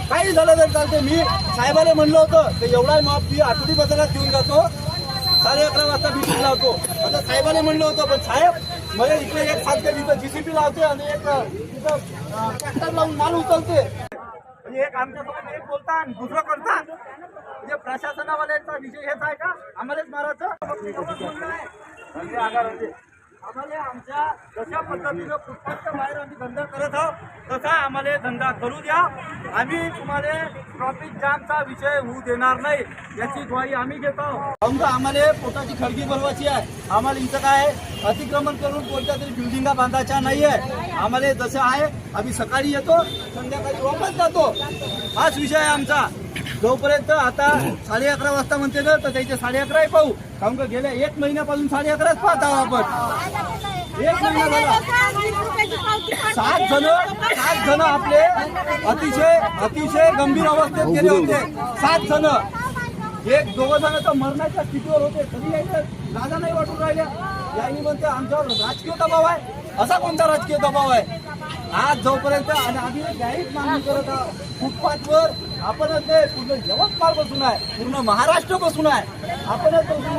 काही झालं तर चालते. मी साहेबाला म्हणलं होतं की एवढा माप मी आठवडी बाजारात घेऊन जातो, 11:30 वाजता मीटिंग लावतो असं साहेबाला म्हणलं होतं. पण साहेब मला इकडे एक सांगते तिथं जीसीपी लावते आणि एक तिथं ट्रॅक्टर लावून माल उचलते. म्हणजे एक आमच्यासोबत एक बोलता आणि दुसरं करता. म्हणजे प्रशासनावाल्यांचा विषय हेच आहे का आम्हालाच मारायचं? आम्हाला आमच्या जशा पद्धतीनं फुटपाथच्या बाहेर आम्ही धंदा करत आहोत तसा आम्हाला धंदा करू द्या. आम्ही तुम्हाला ट्रॉफिक जामचा विषय होऊ देणार नाही याची ग्वाही आम्ही घेतो. आमचं आम्हाला पोटाची खळगी बनवायची आहे. आम्हाला इथं काय अतिक्रमण करून कोणत्या तरी बिल्डिंगा बांधायच्या नाही आहे. आम्हाला जसं आहे आम्ही सकाळी येतो संध्याकाळी वापस जातो, हाच विषय आहे आमचा. जोपर्यंत आता 11:30 वाजता म्हणते ना तर त्याचे 11:30 पाहू. कारण का गेल्या 1 महिन्यापासून 11:30 पाहत आहोत आपण. 1 महिना झाला. 7 जण आपले अतिशय गंभीर अवस्थेत गेले होते. 7 जण. 1-2 जण तर मरणाच्या स्थितीवर होते. तरी यायचं लाजा नाही वाटून राहिल्या. यांनी म्हणते आमच्यावर राजकीय दबाव आहे. असा कोणता राजकीय दबाव आहे? आज जोपर्यंत आणि आम्ही न्यायिक मागणी करत आहोत. फुटपाथवर आपणच नाही पूर्ण यवतमाळ बसून आहे, पूर्ण महाराष्ट्र बसून आहे. आपणच बसून